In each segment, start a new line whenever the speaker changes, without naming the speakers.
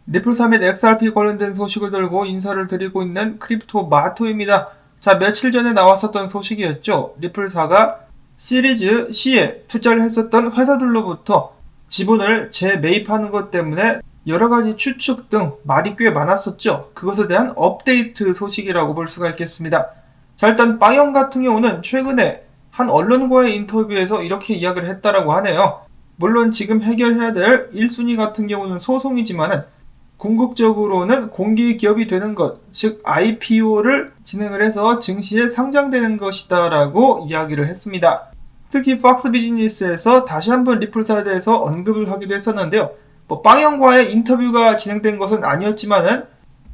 리플사 및 XRP 관련된 소식을 들고 인사를 드리고 있는 크립토 마토입니다. 자, 며칠 전에 나왔었던 소식이었죠. 리플사가 시리즈 C에 투자를 했었던 회사들로부터 지분을 재매입하는 것 때문에 여러가지 추측 등 말이 꽤 많았었죠. 그것에 대한 업데이트 소식이라고 볼 수가 있겠습니다. 자, 일단 빵형 같은 경우는 최근에 한 언론과의 인터뷰에서 이렇게 이야기를 했다라고 하네요. 물론 지금 해결해야 될 1순위 같은 경우는 소송이지만은 궁극적으로는 공기기업이 되는 것, 즉 IPO를 진행을 해서 증시에 상장되는 것이다 라고 이야기를 했습니다. 특히 팍스 비즈니스에서 다시 한번 리플사에 대해서 언급을 하기도 했었는데요. 빵형과의 인터뷰가 진행된 것은 아니었지만은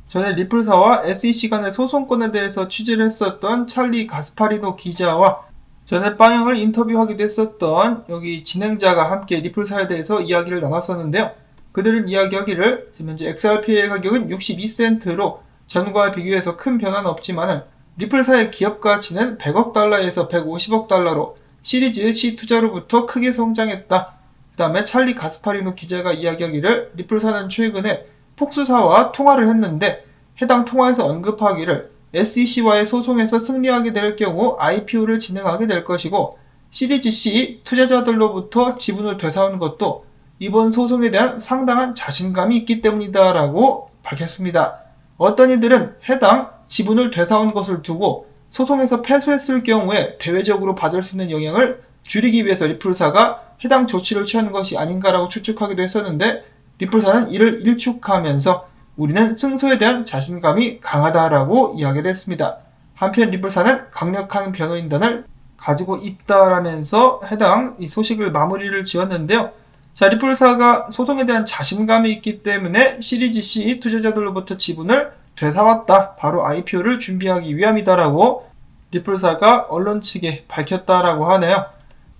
전에 리플사와 SEC 간의 소송권에 대해서 취재를 했었던 찰리 가스파리노 기자와 전에 빵형을 인터뷰하기도 했었던 여기 진행자가 함께 리플사에 대해서 이야기를 나눴었는데요. 그들은 이야기하기를 지금 현재 XRP의 가격은 62센트로 전과 비교해서 큰 변화는 없지만 리플사의 기업 가치는 100억 달러에서 150억 달러로 시리즈 C 투자로부터 크게 성장했다. 그 다음에 찰리 가스파리노 기자가 이야기하기를 리플사는 최근에 폭스사와 통화를 했는데 해당 통화에서 언급하기를 SEC와의 소송에서 승리하게 될 경우 IPO를 진행하게 될 것이고 시리즈 C 투자자들로부터 지분을 되사오는 것도 이번 소송에 대한 상당한 자신감이 있기 때문이다 라고 밝혔습니다. 어떤 이들은 해당 지분을 되사온 것을 두고 소송에서 패소했을 경우에 대외적으로 받을 수 있는 영향을 줄이기 위해서 리플사가 해당 조치를 취하는 것이 아닌가라고 추측하기도 했었는데 리플사는 이를 일축하면서 우리는 승소에 대한 자신감이 강하다라고 이야기를 했습니다. 한편 리플사는 강력한 변호인단을 가지고 있다라면서 해당 이 소식을 마무리를 지었는데요. 자, 리플사가 소송에 대한 자신감이 있기 때문에 시리즈 C 투자자들로부터 지분을 되사왔다. 바로 IPO를 준비하기 위함이다라고 리플사가 언론 측에 밝혔다라고 하네요.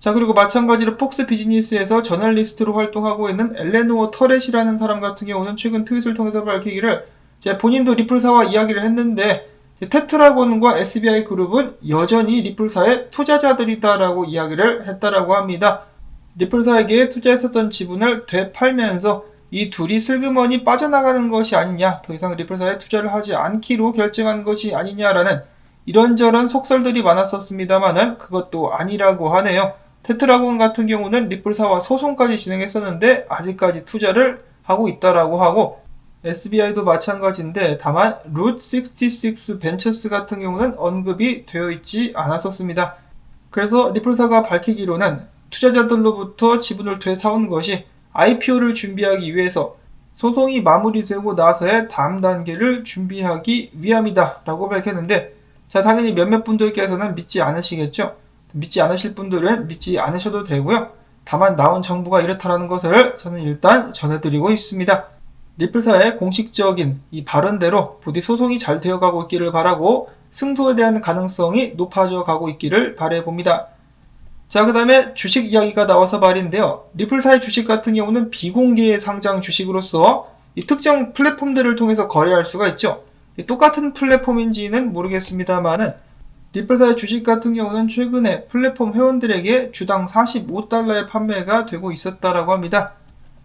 자, 그리고 마찬가지로 폭스 비즈니스에서 저널리스트로 활동하고 있는 엘레노어 터렛이라는 사람 같은 경우는 최근 트윗을 통해서 밝히기를 본인도 리플사와 이야기를 했는데 테트라곤과 SBI 그룹은 여전히 리플사의 투자자들이다라고 이야기를 했다라고 합니다. 리플사에게 투자했었던 지분을 되팔면서 이 둘이 슬그머니 빠져나가는 것이 아니냐, 더 이상 리플사에 투자를 하지 않기로 결정한 것이 아니냐라는 이런저런 속설들이 많았었습니다만은 그것도 아니라고 하네요. 테트라곤 같은 경우는 리플사와 소송까지 진행했었는데 아직까지 투자를 하고 있다라고 하고 SBI도 마찬가지인데 다만 룻66 벤처스 같은 경우는 언급이 되어 있지 않았었습니다. 그래서 리플사가 밝히기로는 투자자들로부터 지분을 되사온 것이 IPO를 준비하기 위해서 소송이 마무리되고 나서의 다음 단계를 준비하기 위함이다 라고 밝혔는데 자, 당연히 몇몇 분들께서는 믿지 않으시겠죠. 믿지 않으실 분들은 믿지 않으셔도 되고요. 다만 나온 정보가 이렇다라는 것을 저는 일단 전해드리고 있습니다. 리플사의 공식적인 이 발언대로 부디 소송이 잘 되어가고 있기를 바라고 승소에 대한 가능성이 높아져 가고 있기를 바라봅니다. 자, 그 다음에 주식 이야기가 나와서 말인데요. 리플사의 주식 같은 경우는 비공개 상장 주식으로서 이 특정 플랫폼들을 통해서 거래할 수가 있죠. 똑같은 플랫폼인지는 모르겠습니다만은 리플사의 주식 같은 경우는 최근에 플랫폼 회원들에게 주당 45달러의 판매가 되고 있었다라고 합니다.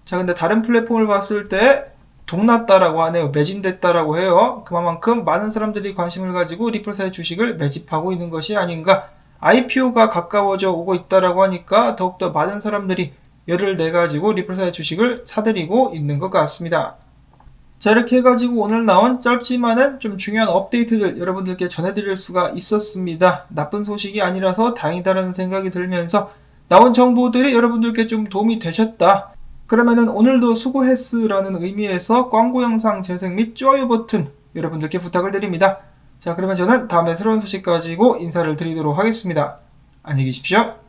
자, 근데 다른 플랫폼을 봤을 때 동났다라고 하네요. 매진됐다라고 해요. 그만큼 많은 사람들이 관심을 가지고 리플사의 주식을 매집하고 있는 것이 아닌가. IPO가 가까워져 오고 있다라고 하니까 더욱더 많은 사람들이 열을 내가지고 리플사의 주식을 사들이고 있는 것 같습니다. 자, 이렇게 해가지고 오늘 나온 짧지만은 좀 중요한 업데이트들 여러분들께 전해드릴 수가 있었습니다. 나쁜 소식이 아니라서 다행이다라는 생각이 들면서 나온 정보들이 여러분들께 좀 도움이 되셨다. 그러면은 오늘도 수고했으라는 의미에서 광고 영상 재생 및 좋아요 버튼 여러분들께 부탁을 드립니다. 자, 그러면 저는 다음에 새로운 소식 가지고 인사를 드리도록 하겠습니다. 안녕히 계십시오.